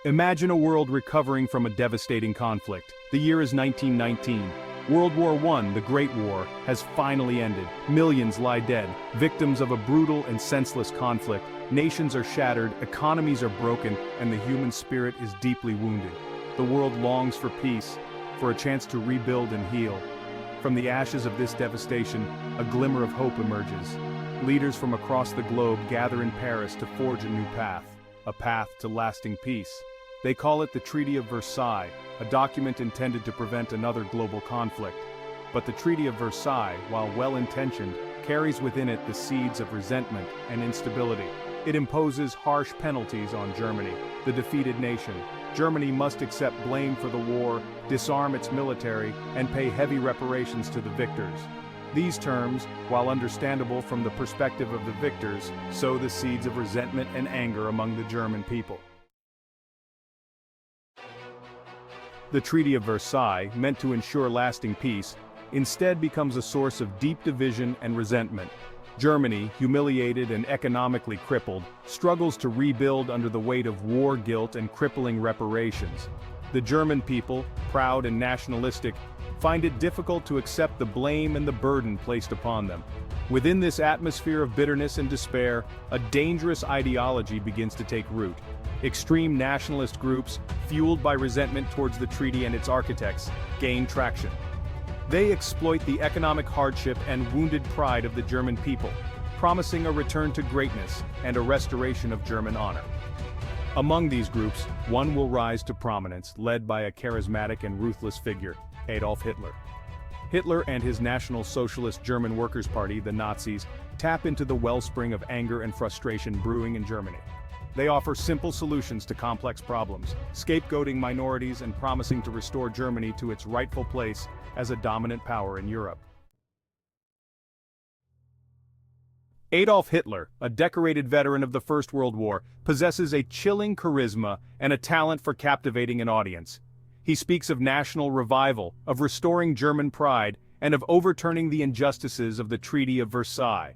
Imagine a world recovering from a devastating conflict. The year is 1919. World War I, the Great War, has finally ended. Millions lie dead, victims of a brutal and senseless conflict. Nations are shattered, economies are broken, and the human spirit is deeply wounded. The world longs for peace, for a chance to rebuild and heal. From the ashes of this devastation, a glimmer of hope emerges. Leaders from across the globe gather in Paris to forge a new path, a path to lasting peace. They call it the Treaty of Versailles, a document intended to prevent another global conflict. But the Treaty of Versailles, while well-intentioned, carries within it the seeds of resentment and instability. It imposes harsh penalties on Germany, the defeated nation. Germany must accept blame for the war, disarm its military, and pay heavy reparations to the victors. These terms, while understandable from the perspective of the victors, sow the seeds of resentment and anger among the German people. The Treaty of Versailles, meant to ensure lasting peace, instead becomes a source of deep division and resentment. Germany, humiliated and economically crippled, struggles to rebuild under the weight of war guilt and crippling reparations. The German people, proud and nationalistic, find it difficult to accept the blame and the burden placed upon them. Within this atmosphere of bitterness and despair, a dangerous ideology begins to take root. Extreme nationalist groups, fueled by resentment towards the treaty and its architects, gain traction. They exploit the economic hardship and wounded pride of the German people, promising a return to greatness and a restoration of German honor. Among these groups, one will rise to prominence, led by a charismatic and ruthless figure, Adolf Hitler. Hitler and his National Socialist German Workers' Party, the Nazis, tap into the wellspring of anger and frustration brewing in Germany. They offer simple solutions to complex problems, scapegoating minorities and promising to restore Germany to its rightful place as a dominant power in Europe. Adolf Hitler, a decorated veteran of the First World War, possesses a chilling charisma and a talent for captivating an audience. He speaks of national revival, of restoring German pride, and of overturning the injustices of the Treaty of Versailles.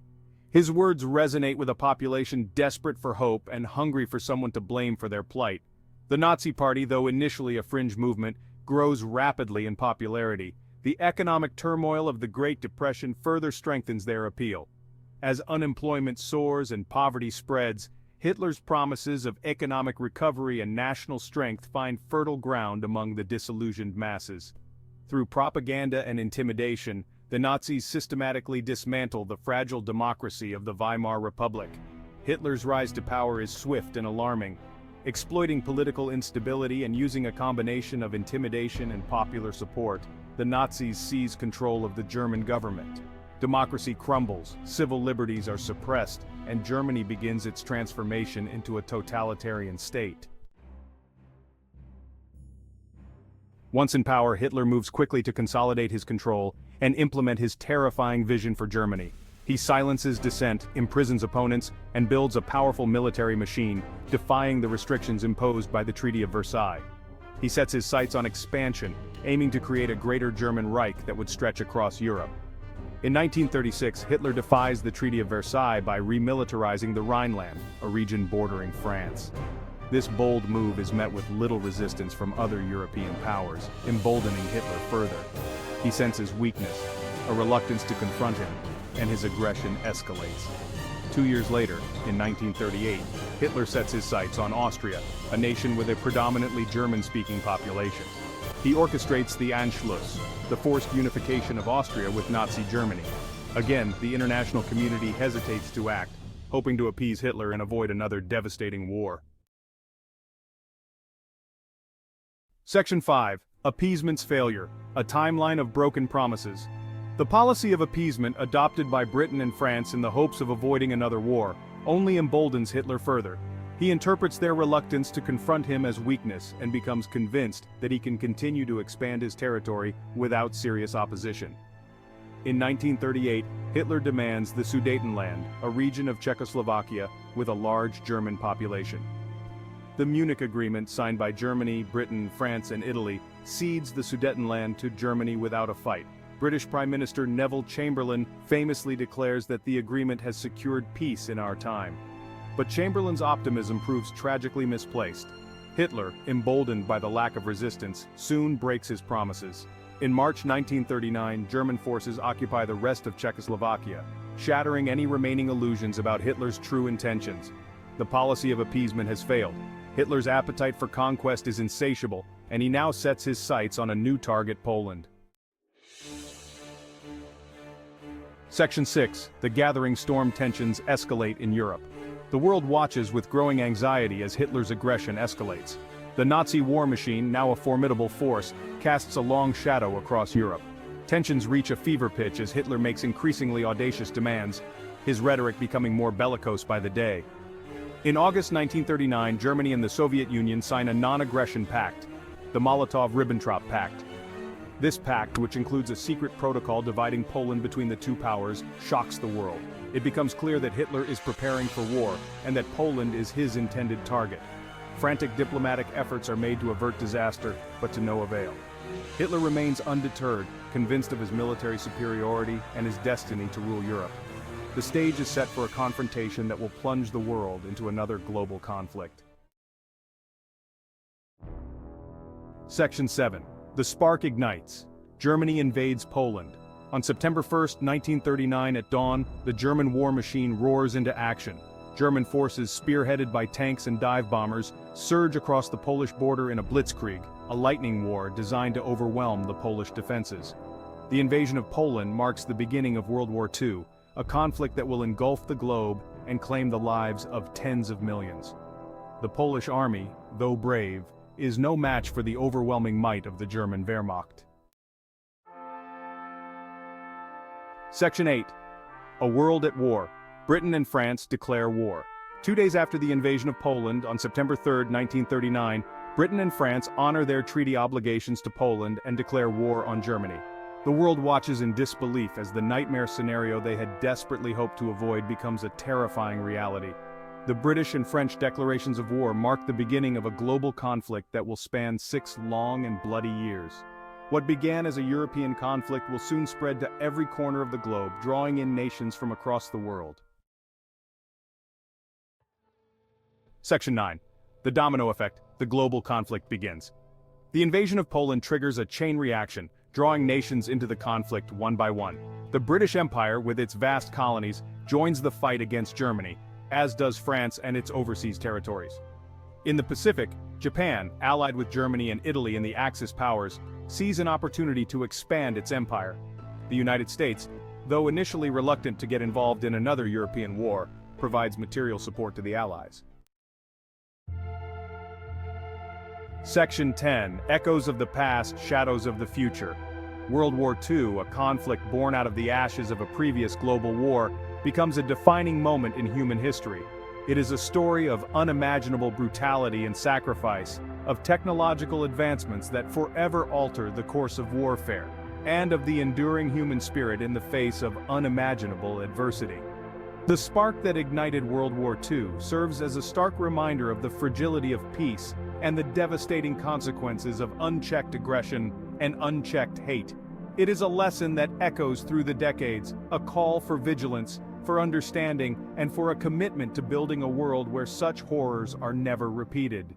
His words resonate with a population desperate for hope and hungry for someone to blame for their plight. The Nazi Party, though initially a fringe movement, grows rapidly in popularity. The economic turmoil of the Great Depression further strengthens their appeal. As unemployment soars and poverty spreads, Hitler's promises of economic recovery and national strength find fertile ground among the disillusioned masses. Through propaganda and intimidation, the Nazis systematically dismantle the fragile democracy of the Weimar Republic. Hitler's rise to power is swift and alarming. Exploiting political instability and using a combination of intimidation and popular support, the Nazis seize control of the German government. Democracy crumbles, civil liberties are suppressed, and Germany begins its transformation into a totalitarian state. Once in power, Hitler moves quickly to consolidate his control and implement his terrifying vision for Germany. He silences dissent, imprisons opponents, and builds a powerful military machine, defying the restrictions imposed by the Treaty of Versailles. He sets his sights on expansion, aiming to create a greater German Reich that would stretch across Europe. In 1936, Hitler defies the Treaty of Versailles by remilitarizing the Rhineland, a region bordering France. This bold move is met with little resistance from other European powers, emboldening Hitler further. He senses weakness, a reluctance to confront him, and his aggression escalates. 2 years later, in 1938, Hitler sets his sights on Austria, a nation with a predominantly German-speaking population. He orchestrates the Anschluss, the forced unification of Austria with Nazi Germany. Again, the international community hesitates to act, hoping to appease Hitler and avoid another devastating war. Section 5. Appeasement's Failure, a timeline of broken promises. The policy of appeasement adopted by Britain and France in the hopes of avoiding another war only emboldens Hitler further. He interprets their reluctance to confront him as weakness and becomes convinced that he can continue to expand his territory without serious opposition. In 1938, Hitler demands the Sudetenland, a region of Czechoslovakia with a large German population. The Munich Agreement, signed by Germany, Britain, France, and Italy, cedes the Sudetenland to Germany without a fight. British Prime Minister Neville Chamberlain famously declares that the agreement has secured peace in our time. But Chamberlain's optimism proves tragically misplaced. Hitler, emboldened by the lack of resistance, soon breaks his promises. In March 1939, German forces occupy the rest of Czechoslovakia, shattering any remaining illusions about Hitler's true intentions. The policy of appeasement has failed. Hitler's appetite for conquest is insatiable, and he now sets his sights on a new target: Poland. Section 6. The gathering storm tensions escalate in Europe. The world watches with growing anxiety as Hitler's aggression escalates. The Nazi war machine, now a formidable force, casts a long shadow across Europe. Tensions reach a fever pitch as Hitler makes increasingly audacious demands, his rhetoric becoming more bellicose by the day. In August 1939, Germany and the Soviet Union sign a non-aggression pact, the Molotov-Ribbentrop Pact. This pact, which includes a secret protocol dividing Poland between the two powers, shocks the world. It becomes clear that Hitler is preparing for war, and that Poland is his intended target. Frantic diplomatic efforts are made to avert disaster, but to no avail. Hitler remains undeterred, convinced of his military superiority and his destiny to rule Europe. The stage is set for a confrontation that will plunge the world into another global conflict. Section 7. The spark ignites. Germany invades Poland. On September 1, 1939 at dawn, the German war machine roars into action. German forces, spearheaded by tanks and dive bombers, surge across the Polish border in a blitzkrieg, a lightning war designed to overwhelm the Polish defenses. The invasion of Poland marks the beginning of World War II, a conflict that will engulf the globe and claim the lives of tens of millions. The Polish army, though brave, is no match for the overwhelming might of the German Wehrmacht. Section 8. A world at war. Britain and France declare war. 2 days after the invasion of Poland, on September 3, 1939, Britain and France honor their treaty obligations to Poland and declare war on Germany. The world watches in disbelief as the nightmare scenario they had desperately hoped to avoid becomes a terrifying reality. The British and French declarations of war mark the beginning of a global conflict that will span 6 long and bloody years. What began as a European conflict will soon spread to every corner of the globe, drawing in nations from across the world. Section 9. The domino effect. The global conflict begins. The invasion of Poland triggers a chain reaction, drawing nations into the conflict one by one. The British Empire, with its vast colonies, joins the fight against Germany, as does France and its overseas territories. In the Pacific, Japan, allied with Germany and Italy in the Axis powers, sees an opportunity to expand its empire. The United States, though initially reluctant to get involved in another European war, provides material support to the Allies. Section 10. Echoes of the past, shadows of the future. World War II, a conflict born out of the ashes of a previous global war, becomes a defining moment in human history. It is a story of unimaginable brutality and sacrifice, of technological advancements that forever alter the course of warfare, and of the enduring human spirit in the face of unimaginable adversity. The spark that ignited World War II serves as a stark reminder of the fragility of peace and the devastating consequences of unchecked aggression and unchecked hate. It is a lesson that echoes through the decades, a call for vigilance, for understanding, and for a commitment to building a world where such horrors are never repeated.